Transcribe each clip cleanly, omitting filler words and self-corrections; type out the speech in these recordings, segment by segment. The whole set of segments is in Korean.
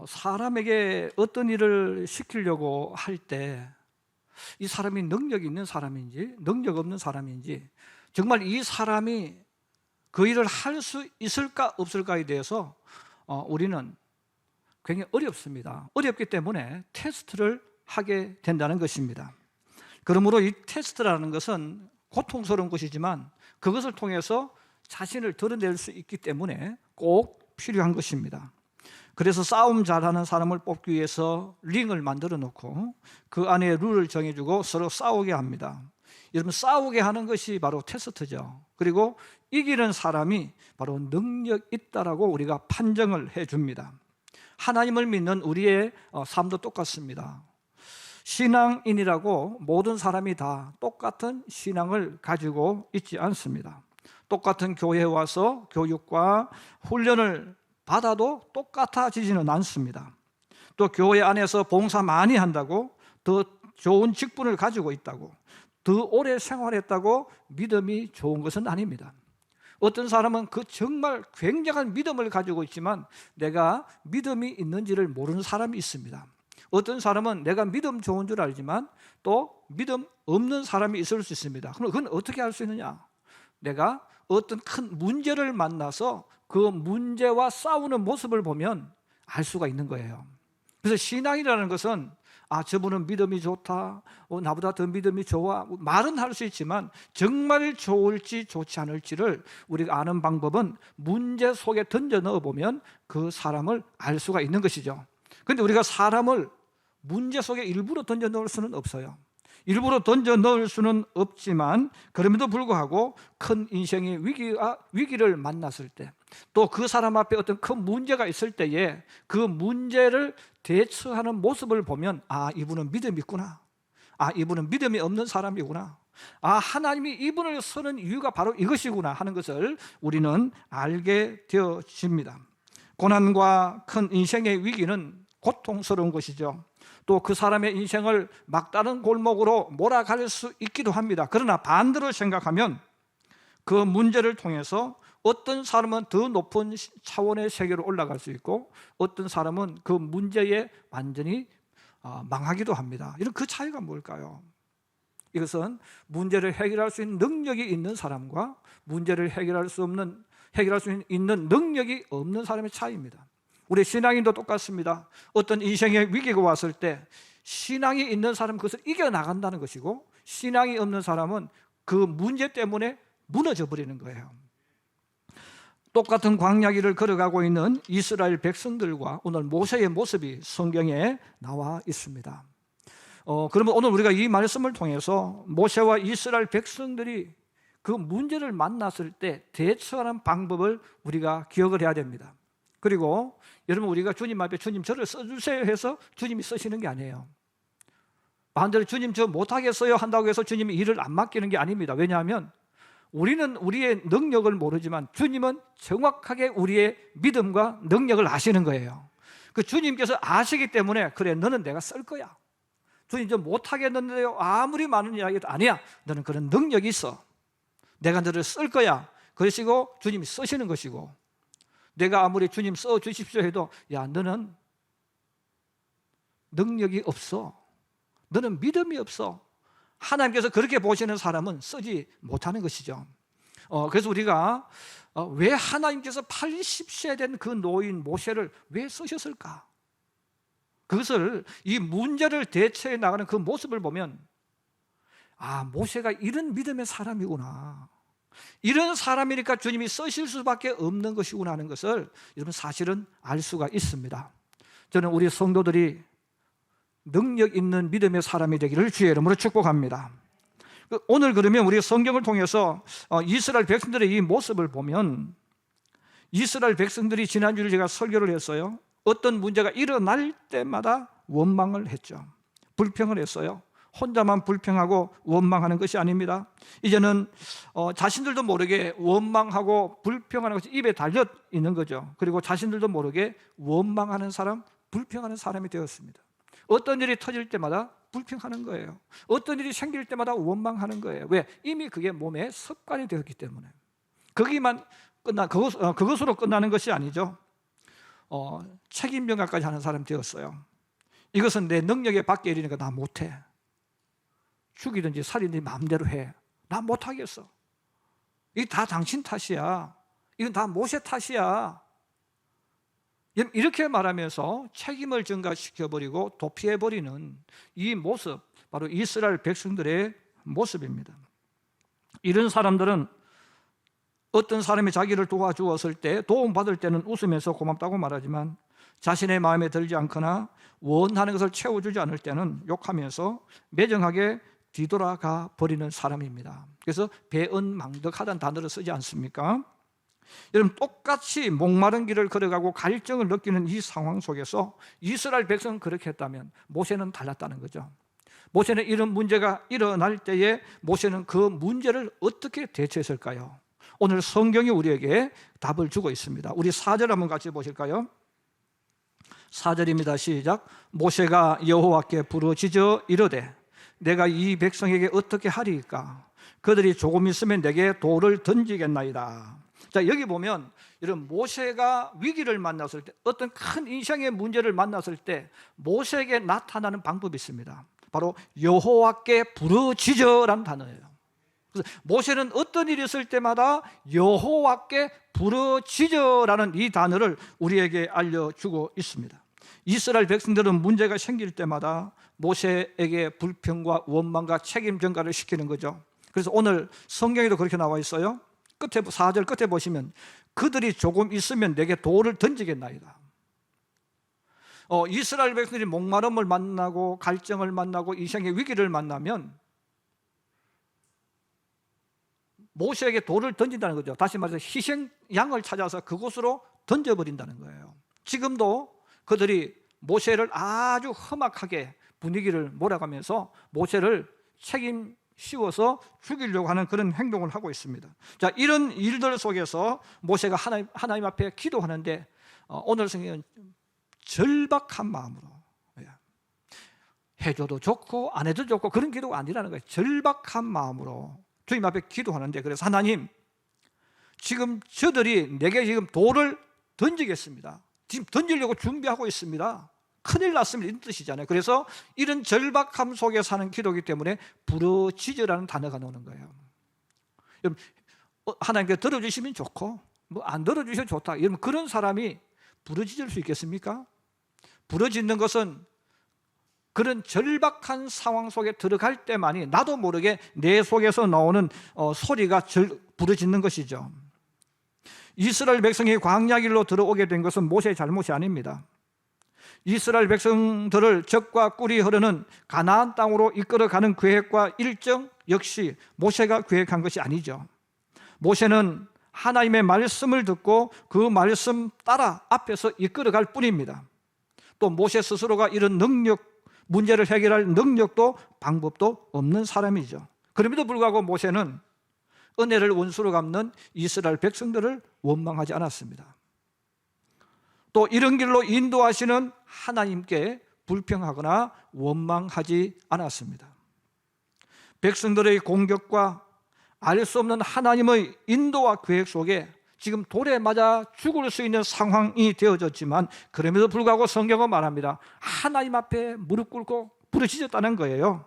사람에게 어떤 일을 시키려고 할 때 이 사람이 능력이 있는 사람인지 능력 없는 사람인지, 정말 이 사람이 그 일을 할 수 있을까 없을까에 대해서 우리는 굉장히 어렵습니다. 어렵기 때문에 테스트를 하게 된다는 것입니다. 그러므로 이 테스트라는 것은 고통스러운 것이지만 그것을 통해서 자신을 드러낼 수 있기 때문에 꼭 필요한 것입니다. 그래서 싸움 잘하는 사람을 뽑기 위해서 링을 만들어 놓고 그 안에 룰을 정해주고 서로 싸우게 합니다. 여러분, 싸우게 하는 것이 바로 테스트죠. 그리고 이기는 사람이 바로 능력 있다라고 우리가 판정을 해줍니다. 하나님을 믿는 우리의 삶도 똑같습니다. 신앙인이라고 모든 사람이 다 똑같은 신앙을 가지고 있지 않습니다. 똑같은 교회에 와서 교육과 훈련을 받아도 똑같아지지는 않습니다. 또 교회 안에서 봉사 많이 한다고 더 좋은 직분을 가지고 있다고, 더 오래 생활했다고 믿음이 좋은 것은 아닙니다. 어떤 사람은 그 정말 굉장한 믿음을 가지고 있지만 내가 믿음이 있는지를 모르는 사람이 있습니다. 어떤 사람은 내가 믿음 좋은 줄 알지만 또 믿음 없는 사람이 있을 수 있습니다. 그럼 그건 어떻게 할 수 있느냐? 내가 어떤 큰 문제를 만나서 그 문제와 싸우는 모습을 보면 알 수가 있는 거예요. 그래서 신앙이라는 것은 저분은 믿음이 좋다, 나보다 더 믿음이 좋아, 말은 할 수 있지만 정말 좋을지 좋지 않을지를 우리가 아는 방법은 문제 속에 던져 넣어보면 그 사람을 알 수가 있는 것이죠. 그런데 우리가 사람을 문제 속에 일부러 던져 넣을 수는 없어요. 일부러 던져 넣을 수는 없지만 그럼에도 불구하고 큰 인생의 위기를 만났을 때, 또 그 사람 앞에 어떤 큰 문제가 있을 때에 그 문제를 대처하는 모습을 보면 이분은 믿음이 있구나, 이분은 믿음이 없는 사람이구나, 하나님이 이분을 쓰는 이유가 바로 이것이구나 하는 것을 우리는 알게 되어집니다. 고난과 큰 인생의 위기는 고통스러운 것이죠. 또 그 사람의 인생을 막다른 골목으로 몰아갈 수 있기도 합니다. 그러나 반대로 생각하면 그 문제를 통해서 어떤 사람은 더 높은 차원의 세계로 올라갈 수 있고 어떤 사람은 그 문제에 완전히 망하기도 합니다. 이런 그 차이가 뭘까요? 이것은 문제를 해결할 수 있는 능력이 있는 사람과 문제를 해결할 수 있는 능력이 없는 사람의 차이입니다. 우리 신앙인도 똑같습니다. 어떤 인생의 위기가 왔을 때 신앙이 있는 사람은 그것을 이겨나간다는 것이고, 신앙이 없는 사람은 그 문제 때문에 무너져 버리는 거예요. 똑같은 광야길을 걸어가고 있는 이스라엘 백성들과 오늘 모세의 모습이 성경에 나와 있습니다. 그러면 오늘 우리가 이 말씀을 통해서 모세와 이스라엘 백성들이 그 문제를 만났을 때 대처하는 방법을 우리가 기억을 해야 됩니다. 그리고 여러분, 우리가 주님 앞에 주님 저를 써주세요 해서 주님이 쓰시는 게 아니에요. 반대로 주님 저 못하겠어요 한다고 해서 주님이 일을 안 맡기는 게 아닙니다. 왜냐하면 우리는 우리의 능력을 모르지만 주님은 정확하게 우리의 믿음과 능력을 아시는 거예요. 그 주님께서 아시기 때문에 그래, 너는 내가 쓸 거야. 주님 저 못하겠는데요, 아무리 많은 이야기도 아니야, 너는 그런 능력이 있어, 내가 너를 쓸 거야. 그러시고 주님이 쓰시는 것이고, 내가 아무리 주님 써주십시오 해도 너는 능력이 없어, 너는 믿음이 없어, 하나님께서 그렇게 보시는 사람은 쓰지 못하는 것이죠. 그래서 우리가 왜 하나님께서 80세 된 그 노인 모세를 왜 쓰셨을까? 그것을, 이 문제를 대처해 나가는 그 모습을 보면 모세가 이런 믿음의 사람이구나, 이런 사람이니까 주님이 쓰실 수밖에 없는 것이구나 하는 것을 여러분 사실은 알 수가 있습니다. 저는 우리 성도들이 능력 있는 믿음의 사람이 되기를 주의 이름으로 축복합니다. 오늘 그러면 우리 성경을 통해서 이스라엘 백성들의 이 모습을 보면, 이스라엘 백성들이 지난주에 제가 설교를 했어요. 어떤 문제가 일어날 때마다 원망을 했죠. 불평을 했어요. 혼자만 불평하고 원망하는 것이 아닙니다. 이제는 자신들도 모르게 원망하고 불평하는 것이 입에 달려 있는 거죠. 그리고 자신들도 모르게 원망하는 사람, 불평하는 사람이 되었습니다. 어떤 일이 터질 때마다 불평하는 거예요. 어떤 일이 생길 때마다 원망하는 거예요. 왜? 이미 그게 몸에 습관이 되었기 때문에. 거기만 그것으로 끝나는 것이 아니죠. 책임 전가까지 하는 사람이 되었어요. 이것은 내 능력에 밖에 이르니까 나 못해. 죽이든지 살이든지 마음대로 해. 나 못하겠어. 이게 다 당신 탓이야. 이건 다 모세 탓이야. 이렇게 말하면서 책임을 전가시켜버리고 도피해버리는 이 모습, 바로 이스라엘 백성들의 모습입니다. 이런 사람들은 어떤 사람이 자기를 도와주었을 때, 도움받을 때는 웃으면서 고맙다고 말하지만 자신의 마음에 들지 않거나 원하는 것을 채워주지 않을 때는 욕하면서 매정하게 뒤돌아가 버리는 사람입니다. 그래서 배은망덕하다는 단어를 쓰지 않습니까? 여러분, 똑같이 목마른 길을 걸어가고 갈증을 느끼는 이 상황 속에서 이스라엘 백성은 그렇게 했다면 모세는 달랐다는 거죠. 모세는 이런 문제가 일어날 때에 모세는 그 문제를 어떻게 대처했을까요? 오늘 성경이 우리에게 답을 주고 있습니다. 우리 4절 한번 같이 보실까요? 4절입니다. 시작. 모세가 여호와께 부르짖어 이르되 내가 이 백성에게 어떻게 하리이까? 그들이 조금 있으면 내게 돌을 던지겠나이다. 자, 여기 보면 이런 모세가 위기를 만났을 때, 어떤 큰 인생의 문제를 만났을 때 모세에게 나타나는 방법이 있습니다. 바로 여호와께 부르짖어라는 단어예요. 그래서 모세는 어떤 일이 있을 때마다 여호와께 부르짖어라는 이 단어를 우리에게 알려주고 있습니다. 이스라엘 백성들은 문제가 생길 때마다 모세에게 불평과 원망과 책임 전가를 시키는 거죠. 그래서 오늘 성경에도 그렇게 나와 있어요. 끝에 4절 끝에 보시면 그들이 조금 있으면 내게 돌을 던지겠나이다. 이스라엘 백성들이 목마름을 만나고 갈증을 만나고 인생의 위기를 만나면 모세에게 돌을 던진다는 거죠. 다시 말해서 희생양을 찾아서 그곳으로 던져버린다는 거예요. 지금도 그들이 모세를 아주 험악하게 분위기를 몰아가면서 모세를 책임 씌워서 죽이려고 하는 그런 행동을 하고 있습니다. 자, 이런 일들 속에서 모세가 하나님 앞에 기도하는데 오늘 성경은 절박한 마음으로, 해줘도 좋고 안 해도 좋고 그런 기도가 아니라는 거예요. 절박한 마음으로 주님 앞에 기도하는데, 그래서 하나님, 지금 저들이 내게 지금 돌을 던지겠습니다. 지금 던지려고 준비하고 있습니다. 큰일 났습니다. 이런 뜻이잖아요. 그래서 이런 절박함 속에 사는 기도이기 때문에 부르짖으라는 단어가 나오는 거예요. 하나님께 들어주시면 좋고 뭐 안 들어주셔도 좋다, 여러분, 그런 사람이 부르짖을 수 있겠습니까? 부르짖는 것은 그런 절박한 상황 속에 들어갈 때만이 나도 모르게 내 속에서 나오는 소리가 부르짖는 것이죠. 이스라엘 백성이 광야길로 들어오게 된 것은 모세의 잘못이 아닙니다. 이스라엘 백성들을 적과 꿀이 흐르는 가나안 땅으로 이끌어가는 계획과 일정 역시 모세가 계획한 것이 아니죠. 모세는 하나님의 말씀을 듣고 그 말씀 따라 앞에서 이끌어갈 뿐입니다. 또 모세 스스로가 이런 문제를 해결할 능력도 방법도 없는 사람이죠. 그럼에도 불구하고 모세는 은혜를 원수로 갚는 이스라엘 백성들을 원망하지 않았습니다. 또 이런 길로 인도하시는 하나님께 불평하거나 원망하지 않았습니다. 백성들의 공격과 알 수 없는 하나님의 인도와 계획 속에 지금 돌에 맞아 죽을 수 있는 상황이 되어졌지만 그럼에도 불구하고 성경은 말합니다. 하나님 앞에 무릎 꿇고 부르짖었다는 거예요.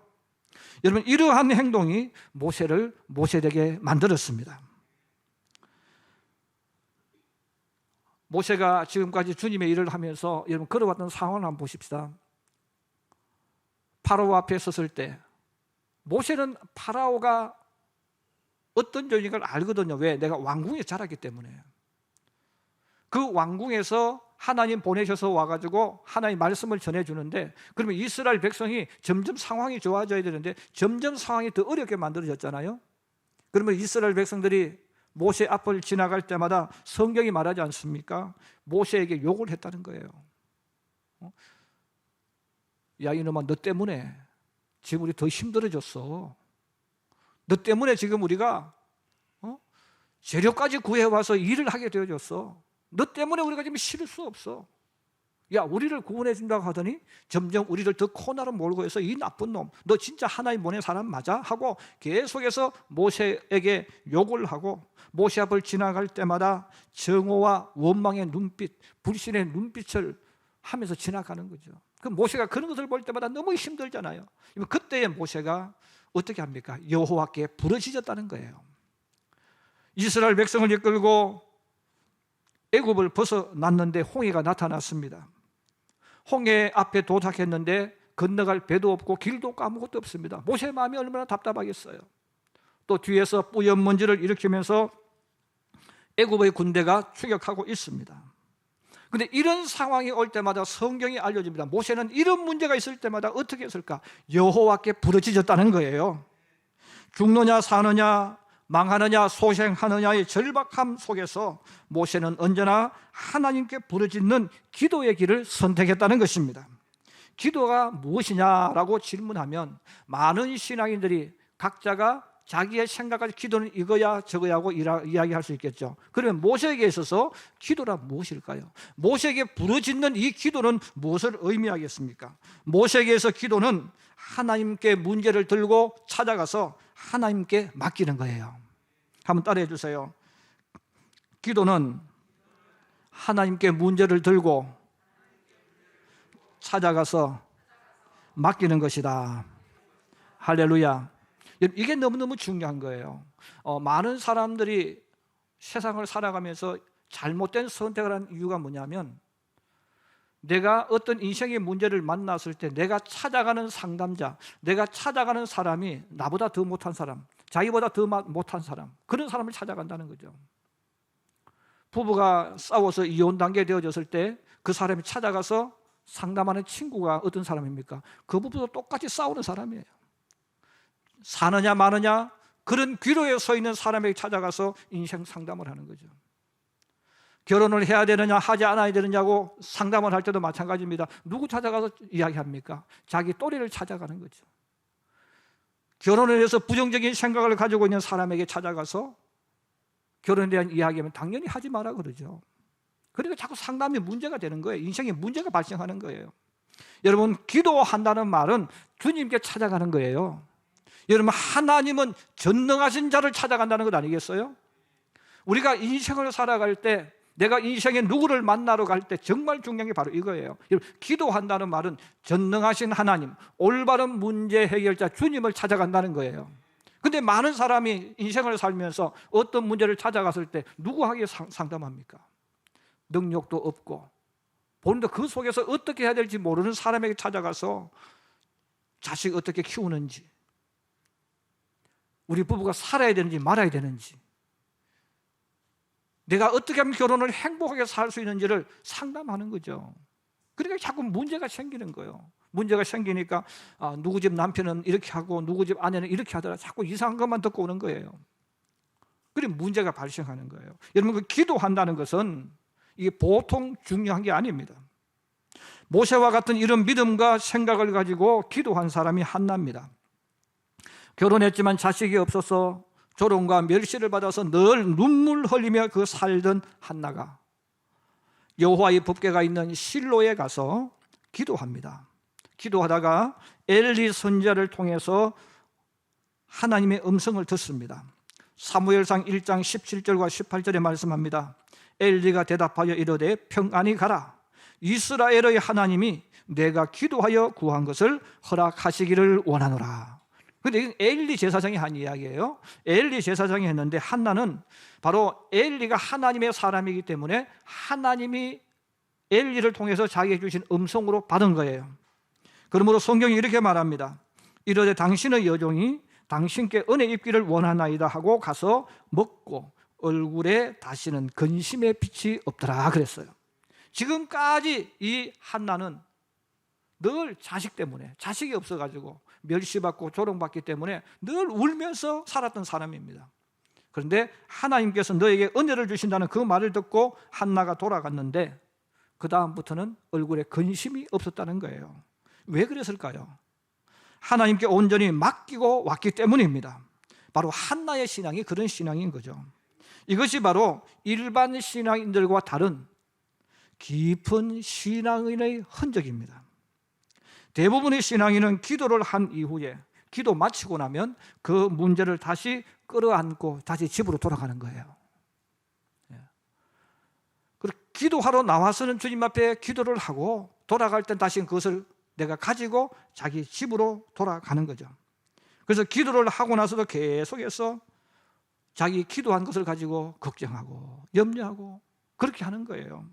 여러분, 이러한 행동이 모세를 모세되게 만들었습니다. 모세가 지금까지 주님의 일을 하면서 여러분 걸어왔던 상황을 한번 보십시다. 파라오 앞에 섰을 때 모세는 파라오가 어떤 존재인가를 알거든요. 왜? 내가 왕궁에 자랐기 때문에. 그 왕궁에서 하나님 보내셔서 와가지고 하나님 말씀을 전해주는데, 그러면 이스라엘 백성이 점점 상황이 좋아져야 되는데 점점 상황이 더 어렵게 만들어졌잖아요. 그러면 이스라엘 백성들이 모세 앞을 지나갈 때마다 성경이 말하지 않습니까? 모세에게 욕을 했다는 거예요. 야, 이놈아, 너 때문에 지금 우리 더 힘들어졌어. 너 때문에 지금 우리가 재료까지 구해와서 일을 하게 되어졌어. 너 때문에 우리가 지금 쉴 수 없어. 야, 우리를 구원해 준다고 하더니 점점 우리를 더 코너로 몰고 해서 이 나쁜 놈, 너 진짜 하나님 보낸 사람 맞아? 하고 계속해서 모세에게 욕을 하고 모세 앞을 지나갈 때마다 정오와 원망의 눈빛, 불신의 눈빛을 하면서 지나가는 거죠. 그 모세가 그런 것을 볼 때마다 너무 힘들잖아요. 그때의 모세가 어떻게 합니까? 여호와께 부르짖었다는 거예요. 이스라엘 백성을 이끌고 애굽을 벗어났는데 홍해가 나타났습니다. 홍해 앞에 도착했는데 건너갈 배도 없고 길도 없고 아무것도 없습니다. 모세의 마음이 얼마나 답답하겠어요. 또 뒤에서 뿌연 먼지를 일으키면서 애굽의 군대가 추격하고 있습니다. 그런데 이런 상황이 올 때마다 성경이 알려줍니다. 모세는 이런 문제가 있을 때마다 어떻게 했을까? 여호와께 부르짖었다는 거예요. 죽느냐 사느냐 망하느냐 소생하느냐의 절박함 속에서 모세는 언제나 하나님께 부르짖는 기도의 길을 선택했다는 것입니다. 기도가 무엇이냐라고 질문하면 많은 신앙인들이 각자가 자기의 생각까지 기도는 이거야 저거야 하고 이야기할 수 있겠죠. 그러면 모세에게 있어서 기도란 무엇일까요? 모세에게 부르짖는 이 기도는 무엇을 의미하겠습니까? 모세에게서 기도는 하나님께 문제를 들고 찾아가서 하나님께 맡기는 거예요. 한번 따라해 주세요. 기도는 하나님께 문제를 들고 찾아가서 맡기는 것이다. 할렐루야. 이게 너무너무 중요한 거예요. 많은 사람들이 세상을 살아가면서 잘못된 선택을 한 이유가 뭐냐면 내가 어떤 인생의 문제를 만났을 때 내가 찾아가는 상담자, 내가 찾아가는 사람이 나보다 더 못한 사람, 자기보다 더 못한 사람, 그런 사람을 찾아간다는 거죠. 부부가 싸워서 이혼 단계에 되어졌을 때 그 사람이 찾아가서 상담하는 친구가 어떤 사람입니까? 그 부부도 똑같이 싸우는 사람이에요. 사느냐 마느냐 그런 기로에 서 있는 사람에게 찾아가서 인생 상담을 하는 거죠. 결혼을 해야 되느냐 하지 않아야 되느냐고 상담을 할 때도 마찬가지입니다. 누구 찾아가서 이야기합니까? 자기 또래를 찾아가는 거죠. 결혼에 대해서 부정적인 생각을 가지고 있는 사람에게 찾아가서 결혼에 대한 이야기하면 당연히 하지 마라 그러죠. 그러니까 자꾸 상담이 문제가 되는 거예요. 인생에 문제가 발생하는 거예요. 여러분, 기도한다는 말은 주님께 찾아가는 거예요. 여러분, 하나님은 전능하신 자를 찾아간다는 것 아니겠어요? 우리가 인생을 살아갈 때, 내가 인생에 누구를 만나러 갈 때 정말 중요한 게 바로 이거예요. 여러분, 기도한다는 말은 전능하신 하나님, 올바른 문제 해결자 주님을 찾아간다는 거예요. 근데 많은 사람이 인생을 살면서 어떤 문제를 찾아갔을 때 누구에게 상담합니까? 능력도 없고 본인도 그 속에서 어떻게 해야 될지 모르는 사람에게 찾아가서 자식 어떻게 키우는지, 우리 부부가 살아야 되는지 말아야 되는지, 내가 어떻게 하면 결혼을 행복하게 살 수 있는지를 상담하는 거죠. 그러니까 자꾸 문제가 생기는 거예요. 문제가 생기니까 누구 집 남편은 이렇게 하고 누구 집 아내는 이렇게 하더라, 자꾸 이상한 것만 듣고 오는 거예요. 그래 문제가 발생하는 거예요. 여러분, 그 기도한다는 것은 이게 보통 중요한 게 아닙니다. 모세와 같은 이런 믿음과 생각을 가지고 기도한 사람이 한나입니다. 결혼했지만 자식이 없어서 조롱과 멸시를 받아서 늘 눈물 흘리며 그 살던 한나가 여호와의 법궤가 있는 실로에 가서 기도합니다. 기도하다가 엘리 선지자를 통해서 하나님의 음성을 듣습니다. 사무엘상 1장 17절과 18절에 말씀합니다. 엘리가 대답하여 이르되 평안히 가라. 이스라엘의 하나님이 내가 기도하여 구한 것을 허락하시기를 원하노라. 그런데 엘리 제사장이 한 이야기예요. 엘리 제사장이 했는데 한나는 바로 엘리가 하나님의 사람이기 때문에 하나님이 엘리를 통해서 자기에게 주신 음성으로 받은 거예요. 그러므로 성경이 이렇게 말합니다. 이르되 당신의 여종이 당신께 은혜 입기를 원하나이다 하고 가서 먹고 얼굴에 다시는 근심의 빛이 없더라 그랬어요. 지금까지 이 한나는 늘 자식 때문에, 자식이 없어가지고 멸시받고 조롱받기 때문에 늘 울면서 살았던 사람입니다. 그런데 하나님께서 너에게 은혜를 주신다는 그 말을 듣고 한나가 돌아갔는데 그 다음부터는 얼굴에 근심이 없었다는 거예요. 왜 그랬을까요? 하나님께 온전히 맡기고 왔기 때문입니다. 바로 한나의 신앙이 그런 신앙인 거죠. 이것이 바로 일반 신앙인들과 다른 깊은 신앙인의 흔적입니다. 대부분의 신앙인은 기도를 한 이후에 기도 마치고 나면 그 문제를 다시 끌어안고 다시 집으로 돌아가는 거예요. 그리고 기도하러 나와서는 주님 앞에 기도를 하고 돌아갈 땐 다시 그것을 내가 가지고 자기 집으로 돌아가는 거죠. 그래서 기도를 하고 나서도 계속해서 자기 기도한 것을 가지고 걱정하고 염려하고 그렇게 하는 거예요.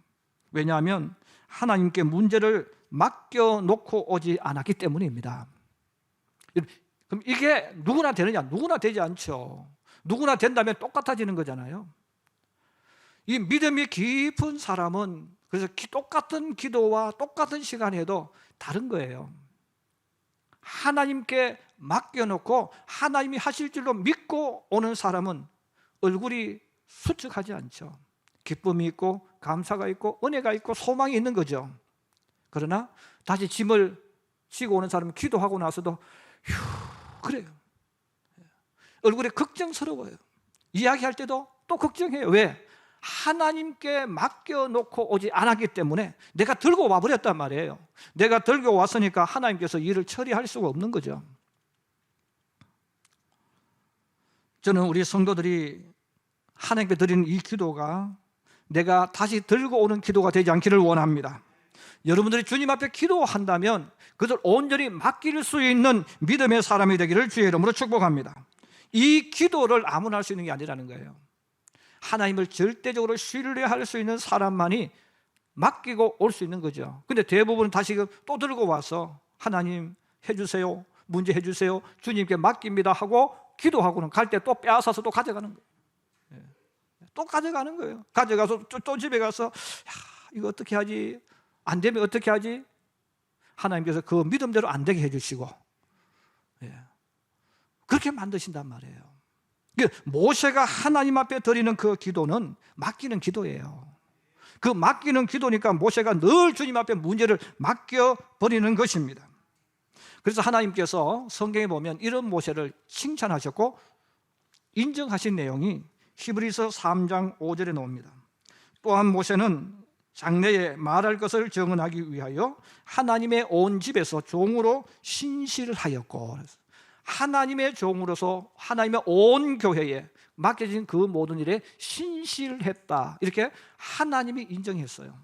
왜냐하면 하나님께 문제를 맡겨놓고 오지 않았기 때문입니다. 그럼 이게 누구나 되느냐? 누구나 되지 않죠. 누구나 된다면 똑같아지는 거잖아요. 이 믿음이 깊은 사람은 그래서 똑같은 기도와 똑같은 시간에도 다른 거예요. 하나님께 맡겨놓고 하나님이 하실 줄로 믿고 오는 사람은 얼굴이 수척하지 않죠. 기쁨이 있고 감사가 있고 은혜가 있고 소망이 있는 거죠. 그러나 다시 짐을 지고 오는 사람은 기도하고 나서도 그래요. 얼굴에 걱정스러워요. 이야기할 때도 또 걱정해요. 왜? 하나님께 맡겨놓고 오지 않았기 때문에 내가 들고 와버렸단 말이에요. 내가 들고 왔으니까 하나님께서 일을 처리할 수가 없는 거죠. 저는 우리 성도들이 하나님께 드리는 이 기도가 내가 다시 들고 오는 기도가 되지 않기를 원합니다. 여러분들이 주님 앞에 기도한다면 그것을 온전히 맡길 수 있는 믿음의 사람이 되기를 주의 이름으로 축복합니다. 이 기도를 아무나 할 수 있는 게 아니라는 거예요. 하나님을 절대적으로 신뢰할 수 있는 사람만이 맡기고 올 수 있는 거죠. 근데 대부분은 다시 또 들고 와서 하나님 해주세요, 문제 해주세요, 주님께 맡깁니다 하고 기도하고는 갈 때 또 빼앗아서 또 가져가는 거예요. 또 가져가는 거예요. 가져가서 또 집에 가서 이거 어떻게 하지? 안 되면 어떻게 하지? 하나님께서 그 믿음대로 안 되게 해주시고 그렇게 만드신단 말이에요. 모세가 하나님 앞에 드리는 그 기도는 맡기는 기도예요. 그 맡기는 기도니까 모세가 늘 주님 앞에 문제를 맡겨버리는 것입니다. 그래서 하나님께서 성경에 보면 이런 모세를 칭찬하셨고 인정하신 내용이 히브리서 3장 5절에 나옵니다. 또한 모세는 장래에 말할 것을 정언하기 위하여 하나님의 온 집에서 종으로 신실을 하였고, 하나님의 종으로서 하나님의 온 교회에 맡겨진 그 모든 일에 신실했다, 이렇게 하나님이 인정했어요.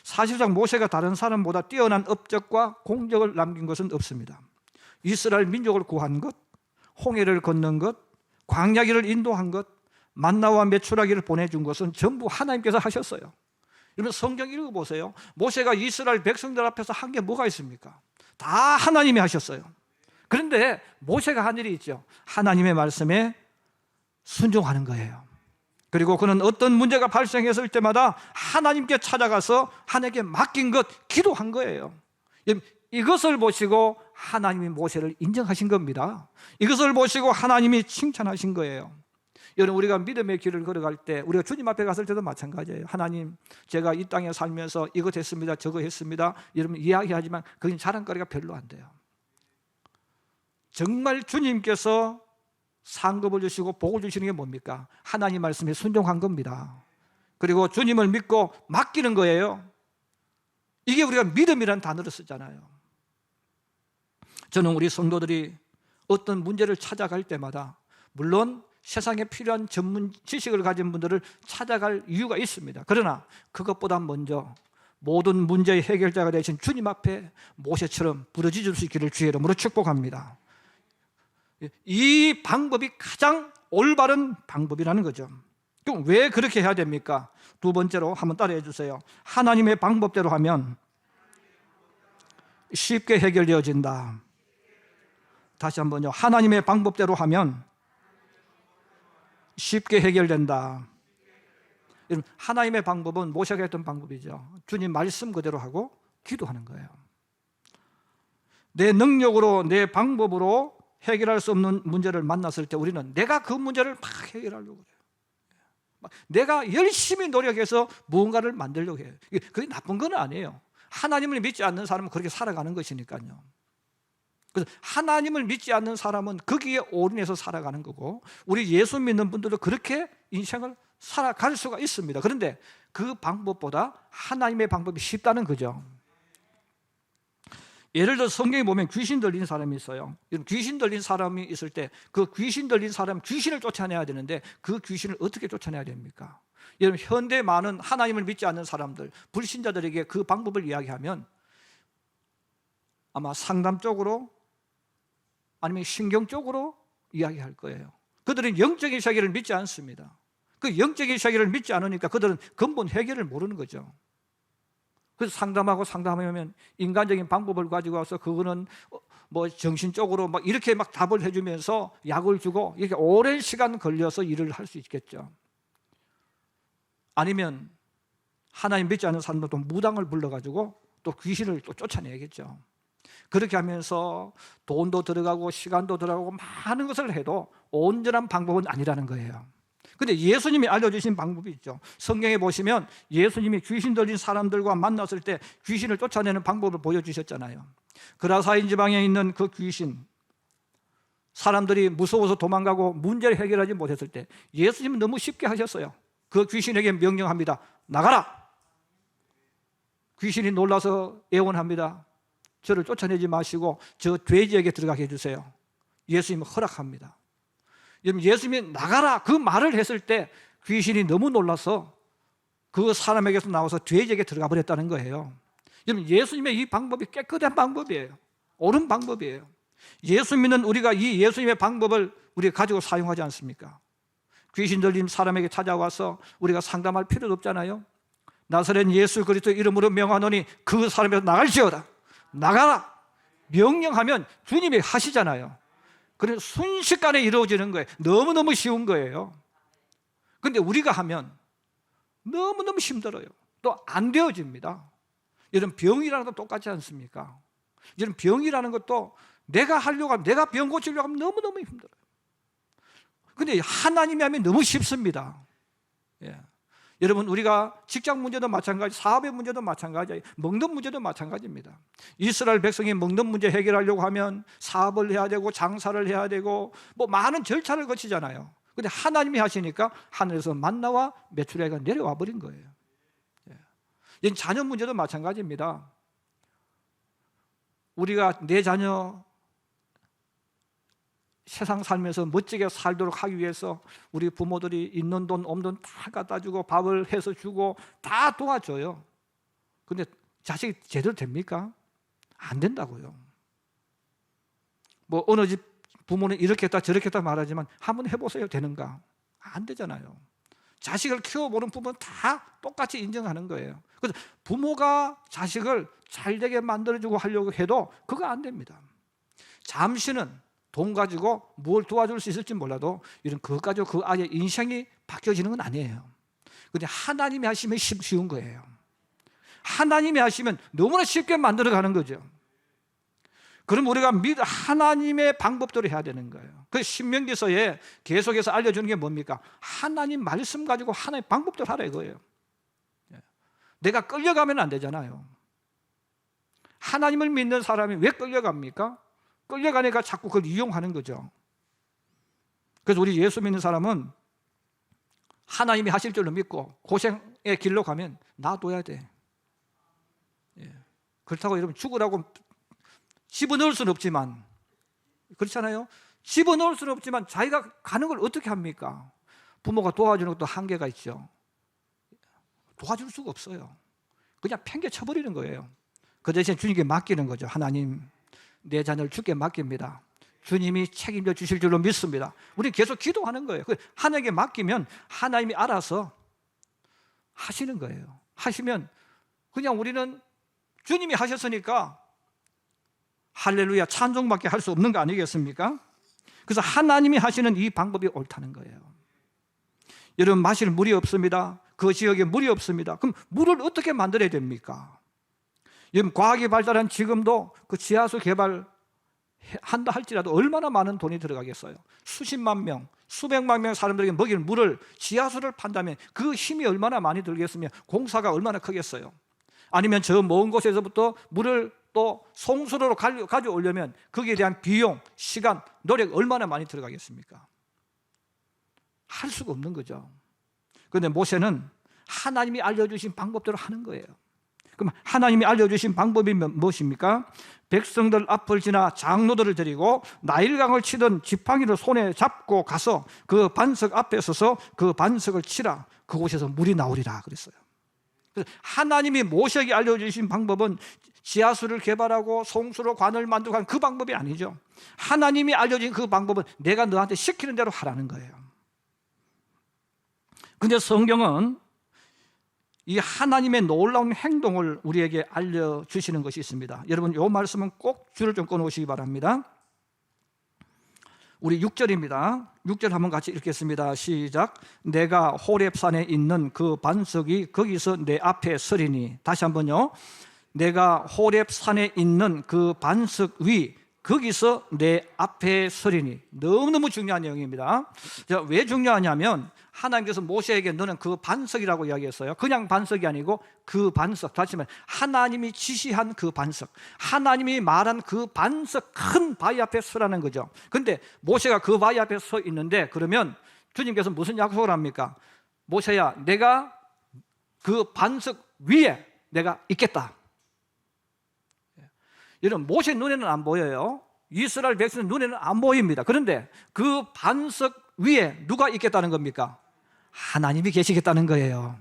사실상 모세가 다른 사람보다 뛰어난 업적과 공적을 남긴 것은 없습니다. 이스라엘 민족을 구한 것, 홍해를 건넌 것, 광야길을 인도한 것, 만나와 메추라기를 보내준 것은 전부 하나님께서 하셨어요. 여러분 성경 읽어보세요. 모세가 이스라엘 백성들 앞에서 한 게 뭐가 있습니까? 다 하나님이 하셨어요. 그런데 모세가 한 일이 있죠. 하나님의 말씀에 순종하는 거예요. 그리고 그는 어떤 문제가 발생했을 때마다 하나님께 찾아가서 하나님께 맡긴 것 기도한 거예요. 이것을 보시고 하나님이 모세를 인정하신 겁니다. 이것을 보시고 하나님이 칭찬하신 거예요. 여러분 우리가 믿음의 길을 걸어갈 때 우리가 주님 앞에 갔을 때도 마찬가지예요. 하나님 제가 이 땅에 살면서 이것 했습니다, 저거 했습니다, 여러분 이야기하지만 그건 자랑거리가 별로 안 돼요. 정말 주님께서 상급을 주시고 복을 주시는 게 뭡니까? 하나님 말씀에 순종한 겁니다. 그리고 주님을 믿고 맡기는 거예요. 이게 우리가 믿음이라는 단어를 쓰잖아요. 저는 우리 성도들이 어떤 문제를 찾아갈 때마다 물론 세상에 필요한 전문 지식을 가진 분들을 찾아갈 이유가 있습니다. 그러나 그것보다 먼저 모든 문제의 해결자가 되신 주님 앞에 모세처럼 부르짖을 수 있기를 주의 이름으로 축복합니다. 이 방법이 가장 올바른 방법이라는 거죠. 그럼 왜 그렇게 해야 됩니까? 두 번째로 한번 따라해 주세요. 하나님의 방법대로 하면 쉽게 해결되어진다. 다시 한번요. 하나님의 방법대로 하면 쉽게 해결된다. 하나님의 방법은 모세가 했던 방법이죠. 주님 말씀 그대로 하고 기도하는 거예요. 내 능력으로 내 방법으로 해결할 수 없는 문제를 만났을 때 우리는 내가 그 문제를 막 해결하려고 해요. 내가 열심히 노력해서 무언가를 만들려고 해요. 그게 나쁜 건 아니에요. 하나님을 믿지 않는 사람은 그렇게 살아가는 것이니까요. 그래서 하나님을 믿지 않는 사람은 거기에 올인해서 살아가는 거고 우리 예수 믿는 분들도 그렇게 인생을 살아갈 수가 있습니다. 그런데 그 방법보다 하나님의 방법이 쉽다는 거죠. 예를 들어 성경에 보면 귀신 들린 사람이 있어요. 귀신 들린 사람이 있을 때 그 귀신 들린 사람 귀신을 쫓아내야 되는데 그 귀신을 어떻게 쫓아내야 됩니까? 여러분, 현대 많은 하나님을 믿지 않는 사람들, 불신자들에게 그 방법을 이야기하면 아마 상담적으로 아니면 신경적으로 이야기할 거예요. 그들은 영적인 세계를 믿지 않습니다. 그 영적인 세계를 믿지 않으니까 그들은 근본 해결을 모르는 거죠. 그래서 상담하면 인간적인 방법을 가지고 와서 그거는 뭐 정신적으로 막 이렇게 막 답을 해주면서 약을 주고 이렇게 오랜 시간 걸려서 일을 할 수 있겠죠. 아니면 하나님 믿지 않는 사람들도 무당을 불러가지고 또 귀신을 또 쫓아내겠죠. 그렇게 하면서 돈도 들어가고 시간도 들어가고 많은 것을 해도 온전한 방법은 아니라는 거예요. 근데 예수님이 알려주신 방법이 있죠. 성경에 보시면 예수님이 귀신 들린 사람들과 만났을 때 귀신을 쫓아내는 방법을 보여주셨잖아요. 그라사인 지방에 있는 그 귀신, 사람들이 무서워서 도망가고 문제를 해결하지 못했을 때 예수님은 너무 쉽게 하셨어요. 그 귀신에게 명령합니다. 나가라! 귀신이 놀라서 애원합니다. 저를 쫓아내지 마시고 저 돼지에게 들어가게 해주세요. 예수님은 허락합니다. 예수님이 나가라 그 말을 했을 때 귀신이 너무 놀라서 그 사람에게서 나와서 돼지에게 들어가 버렸다는 거예요. 예수님의 이 방법이 깨끗한 방법이에요. 옳은 방법이에요. 예수 믿는 우리가 이 예수님의 방법을 우리가 가지고 사용하지 않습니까? 귀신 들린 사람에게 찾아와서 우리가 상담할 필요도 없잖아요. 나사렛 예수 그리스도 이름으로 명하노니 그 사람에서 나갈지어다. 나가라 명령하면 주님이 하시잖아요. 그래서 순식간에 이루어지는 거예요. 너무너무 쉬운 거예요. 그런데 우리가 하면 너무너무 힘들어요. 또 안 되어집니다. 이런 병이라는 것도 똑같지 않습니까? 이런 병이라는 것도 내가 하려고 하면, 내가 병 고치려고 하면 너무너무 힘들어요. 그런데 하나님이 하면 너무 쉽습니다. 예. 여러분, 우리가 직장 문제도 마찬가지, 사업의 문제도 마찬가지, 먹는 문제도 마찬가지입니다. 이스라엘 백성이 먹는 문제 해결하려고 하면 사업을 해야 되고 장사를 해야 되고 뭐 많은 절차를 거치잖아요. 그런데 하나님이 하시니까 하늘에서 만나와 메추라기가 내려와 버린 거예요. 예. 자녀 문제도 마찬가지입니다. 우리가 내 자녀 세상 살면서 멋지게 살도록 하기 위해서 우리 부모들이 있는 돈 없는 돈 다 갖다 주고 밥을 해서 주고 다 도와줘요. 근데 자식이 제대로 됩니까? 안 된다고요. 뭐 어느 집 부모는 이렇게 했다 저렇게 했다 말하지만 한번 해보세요. 되는가? 안 되잖아요. 자식을 키워보는 부모는 다 똑같이 인정하는 거예요. 그래서 부모가 자식을 잘되게 만들어주고 하려고 해도 그거 안 됩니다. 잠시는 돈 가지고 뭘 도와줄 수 있을지 몰라도 이런 그것 가지고 그 아이의 인생이 바뀌어지는 건 아니에요. 그런데 하나님이 하시면 쉬운 거예요. 하나님이 하시면 너무나 쉽게 만들어가는 거죠. 그럼 우리가 하나님의 방법대로 해야 되는 거예요. 그 신명기서에 계속해서 알려주는 게 뭡니까? 하나님 말씀 가지고 하나님의 방법대로 하라 이거예요. 내가 끌려가면 안 되잖아요. 하나님을 믿는 사람이 왜 끌려갑니까? 끌려가니까 자꾸 그걸 이용하는 거죠. 그래서 우리 예수 믿는 사람은 하나님이 하실 줄로 믿고 고생의 길로 가면 놔둬야 돼. 예. 그렇다고 여러분 죽으라고 집어넣을 수는 없지만, 그렇잖아요. 집어넣을 수는 없지만 자기가 가는 걸 어떻게 합니까? 부모가 도와주는 것도 한계가 있죠. 도와줄 수가 없어요. 그냥 팽개쳐버리는 거예요. 그 대신 주님께 맡기는 거죠. 하나님, 내 자녀를 주께 맡깁니다. 주님이 책임져 주실 줄로 믿습니다. 우리 계속 기도하는 거예요. 하나님께 맡기면 하나님이 알아서 하시는 거예요. 하시면 그냥 우리는 주님이 하셨으니까 할렐루야 찬송밖에 할 수 없는 거 아니겠습니까? 그래서 하나님이 하시는 이 방법이 옳다는 거예요. 여러분, 마실 물이 없습니다. 그 지역에 물이 없습니다. 그럼 물을 어떻게 만들어야 됩니까? 여러분, 과학이 발달한 지금도 그 지하수 개발한다 할지라도 얼마나 많은 돈이 들어가겠어요? 수십만 명, 수백만 명 사람들에게 먹일 물을 지하수를 판다면 그 힘이 얼마나 많이 들겠으며 공사가 얼마나 크겠어요? 아니면 저 먼 곳에서부터 물을 또 송수로로 가져오려면 거기에 대한 비용, 시간, 노력 얼마나 많이 들어가겠습니까? 할 수가 없는 거죠. 그런데 모세는 하나님이 알려주신 방법대로 하는 거예요. 그럼 하나님이 알려주신 방법이 무엇입니까? 백성들 앞을 지나 장로들을 데리고 나일강을 치던 지팡이를 손에 잡고 가서 그 반석 앞에 서서 그 반석을 치라. 그곳에서 물이 나오리라 그랬어요. 그래서 하나님이 모세에게 알려주신 방법은 지하수를 개발하고 송수로 관을 만들고 하는 그 방법이 아니죠. 하나님이 알려준 그 방법은 내가 너한테 시키는 대로 하라는 거예요. 근데 성경은 이 하나님의 놀라운 행동을 우리에게 알려주시는 것이 있습니다. 여러분, 이 말씀은 꼭 줄을 좀 꺼놓으시기 바랍니다. 우리 6절입니다. 6절 한번 같이 읽겠습니다. 시작. 내가 호렙산에 있는 그 반석이 거기서 내 앞에 서리니. 다시 한번요. 내가 호렙산에 있는 그 반석 위 거기서 내 앞에 서리니. 너무너무 중요한 내용입니다. 왜 중요하냐면 하나님께서 모세에게 너는 그 반석이라고 이야기했어요. 그냥 반석이 아니고 그 반석, 다시 말해 하나님이 지시한 그 반석, 하나님이 말한 그 반석, 큰 바위 앞에 서라는 거죠. 근데 모세가 그 바위 앞에 서 있는데, 그러면 주님께서 무슨 약속을 합니까? 모세야, 내가 그 반석 위에 내가 있겠다. 여러분, 모세 눈에는 안 보여요. 이스라엘 백성 눈에는 안 보입니다. 그런데 그 반석 위에 누가 있겠다는 겁니까? 하나님이 계시겠다는 거예요.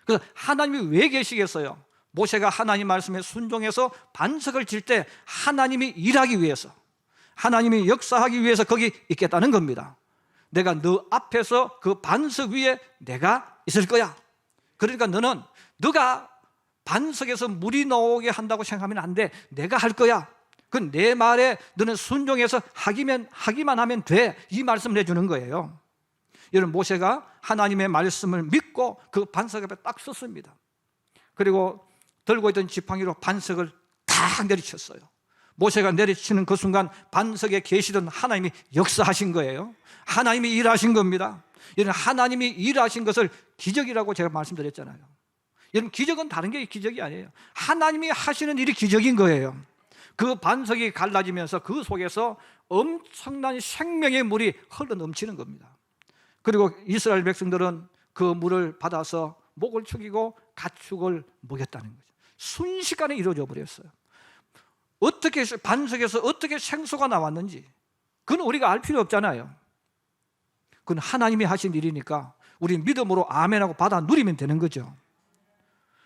그래서 하나님이 왜 계시겠어요? 모세가 하나님 말씀에 순종해서 반석을 칠 때 하나님이 일하기 위해서, 하나님이 역사하기 위해서 거기 있겠다는 겁니다. 내가 너 앞에서 그 반석 위에 내가 있을 거야. 그러니까 너는 너가 반석에서 물이 나오게 한다고 생각하면 안 돼. 내가 할 거야. 그 내 말에 너는 순종해서 하기만 하면 돼. 이 말씀을 해주는 거예요. 여러분, 모세가 하나님의 말씀을 믿고 그 반석 앞에 딱 섰습니다. 그리고 들고 있던 지팡이로 반석을 탁 내리쳤어요. 모세가 내리치는 그 순간 반석에 계시던 하나님이 역사하신 거예요. 하나님이 일하신 겁니다. 여러분, 하나님이 일하신 것을 기적이라고 제가 말씀드렸잖아요. 여러분, 기적은 다른 게 기적이 아니에요. 하나님이 하시는 일이 기적인 거예요. 그 반석이 갈라지면서 그 속에서 엄청난 생명의 물이 흘러 넘치는 겁니다. 그리고 이스라엘 백성들은 그 물을 받아서 목을 축이고 가축을 먹였다는 거죠. 순식간에 이루어져 버렸어요. 어떻게 반석에서 어떻게 생수가 나왔는지 그건 우리가 알 필요 없잖아요. 그건 하나님이 하신 일이니까 우리 믿음으로 아멘하고 받아 누리면 되는 거죠.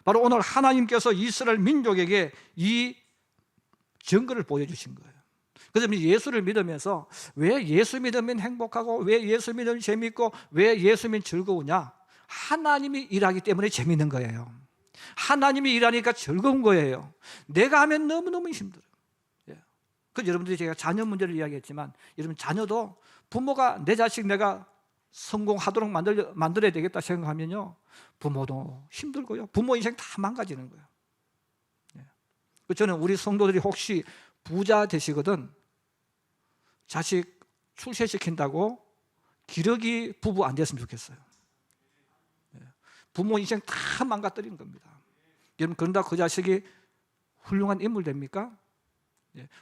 바로 오늘 하나님께서 이스라엘 민족에게 이 증거를 보여주신 거예요. 그래서 예수를 믿으면서 왜 예수 믿으면 행복하고 왜 예수 믿으면 재밌고 왜 예수 믿으면 즐거우냐? 하나님이 일하기 때문에 재밌는 거예요. 하나님이 일하니까 즐거운 거예요. 내가 하면 너무너무 힘들어요. 그래서 여러분들이 제가 자녀 문제를 이야기했지만, 여러분 자녀도 부모가 내 자식 내가 성공하도록 만들어야 되겠다 생각하면요, 부모도 힘들고요, 부모 인생 다 망가지는 거예요. 저는 우리 성도들이 혹시 부자 되시거든 자식 출세시킨다고 기러기 부부 안 됐으면 좋겠어요. 부모 인생 다 망가뜨리는 겁니다. 여러분, 그런다고 그 자식이 훌륭한 인물 됩니까?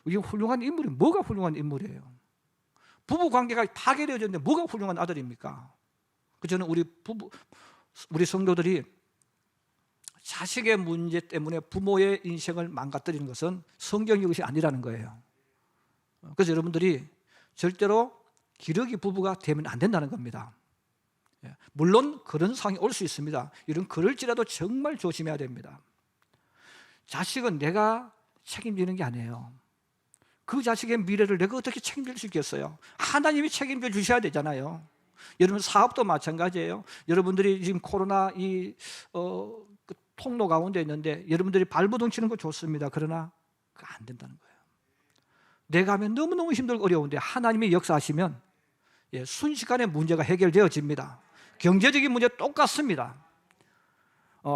이게 훌륭한 인물이 뭐가 훌륭한 인물이에요? 부부 관계가 파괴되어졌는데 뭐가 훌륭한 아들입니까? 저는 우리 성도들이 자식의 문제 때문에 부모의 인생을 망가뜨리는 것은 성경의 것이 아니라는 거예요. 그래서 여러분들이 절대로 기러기 부부가 되면 안 된다는 겁니다. 물론 그런 상황이 올 수 있습니다. 이런 그럴지라도 정말 조심해야 됩니다. 자식은 내가 책임지는 게 아니에요. 그 자식의 미래를 내가 어떻게 책임질 수 있겠어요? 하나님이 책임져 주셔야 되잖아요. 여러분, 사업도 마찬가지예요. 여러분들이 지금 코로나 그 통로 가운데 있는데 여러분들이 발버둥 치는 거 좋습니다. 그러나 그거 안 된다는 거예요. 내가 하면 너무너무 힘들고 어려운데 하나님이 역사하시면 순식간에 문제가 해결되어집니다. 경제적인 문제 똑같습니다.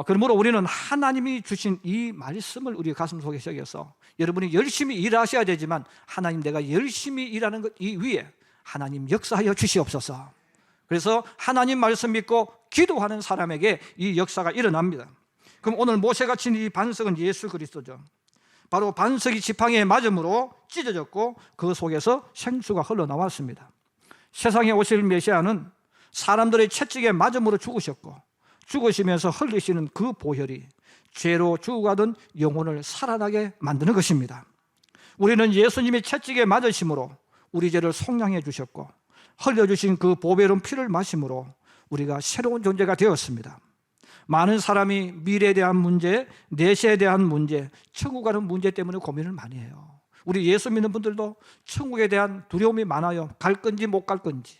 그러므로 우리는 하나님이 주신 이 말씀을 우리 가슴 속에 새겨서 여러분이 열심히 일하셔야 되지만, 하나님 내가 열심히 일하는 것 이 위에 하나님 역사하여 주시옵소서. 그래서 하나님 말씀 믿고 기도하는 사람에게 이 역사가 일어납니다. 그럼 오늘 모세가 친 이 반석은 예수 그리스도죠. 바로 반석이 지팡이에 맞음으로 찢어졌고 그 속에서 생수가 흘러나왔습니다. 세상에 오실 메시아는 사람들의 채찍에 맞음으로 죽으셨고 죽으시면서 흘리시는 그 보혈이 죄로 죽어가던 영혼을 살아나게 만드는 것입니다. 우리는 예수님이 채찍에 맞으심으로 우리 죄를 속량해 주셨고 흘려주신 그 보배로운 피를 마심으로 우리가 새로운 존재가 되었습니다. 많은 사람이 미래에 대한 문제, 내세에 대한 문제, 천국 가는 문제 때문에 고민을 많이 해요. 우리 예수 믿는 분들도 천국에 대한 두려움이 많아요. 갈 건지 못 갈 건지.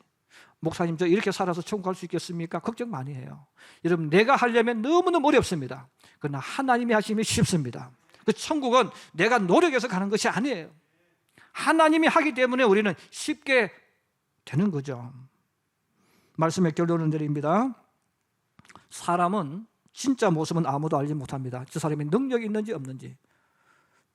목사님, 저 이렇게 살아서 천국 갈 수 있겠습니까? 걱정 많이 해요. 여러분, 내가 하려면 너무너무 어렵습니다. 그러나 하나님이 하시면 쉽습니다. 그 천국은 내가 노력해서 가는 것이 아니에요. 하나님이 하기 때문에 우리는 쉽게 되는 거죠. 말씀의 결론을 내립니다. 사람은 진짜 모습은 아무도 알지 못합니다. 저 사람이 능력이 있는지 없는지.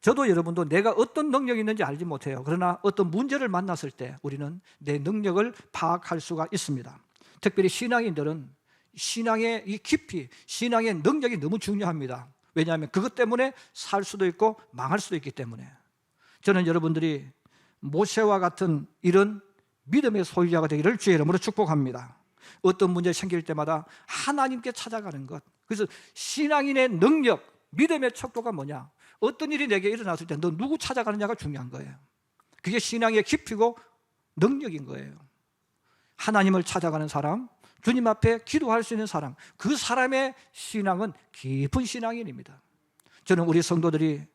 저도 여러분도 내가 어떤 능력이 있는지 알지 못해요. 그러나 어떤 문제를 만났을 때 우리는 내 능력을 파악할 수가 있습니다. 특별히 신앙인들은 신앙의 이 깊이, 신앙의 능력이 너무 중요합니다. 왜냐하면 그것 때문에 살 수도 있고 망할 수도 있기 때문에. 저는 여러분들이 모세와 같은 이런 믿음의 소유자가 되기를 주의 이름으로 축복합니다. 어떤 문제 생길 때마다 하나님께 찾아가는 것. 그래서 신앙인의 능력, 믿음의 척도가 뭐냐? 어떤 일이 내게 일어났을 때 너 누구 찾아가느냐가 중요한 거예요. 그게 신앙의 깊이고 능력인 거예요. 하나님을 찾아가는 사람, 주님 앞에 기도할 수 있는 사람, 그 사람의 신앙은 깊은 신앙인입니다. 저는 우리 성도들이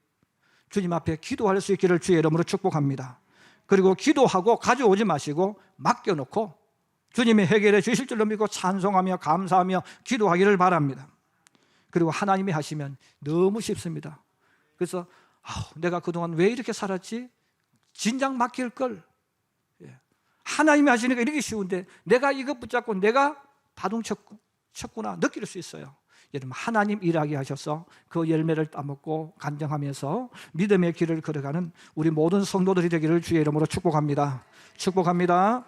주님 앞에 기도할 수 있기를 주의 이름으로 축복합니다. 그리고 기도하고 가져오지 마시고 맡겨놓고 주님이 해결해 주실 줄로 믿고 찬송하며 감사하며 기도하기를 바랍니다. 그리고 하나님이 하시면 너무 쉽습니다. 그래서 내가 그동안 왜 이렇게 살았지? 진작 맡길 걸. 하나님이 하시니까 이렇게 쉬운데 내가 이거 붙잡고 내가 바둥쳤구나 느낄 수 있어요. 여러분, 하나님 일하게 하셔서 그 열매를 따먹고 간증하면서 믿음의 길을 걸어가는 우리 모든 성도들이 되기를 주의 이름으로 축복합니다. 축복합니다.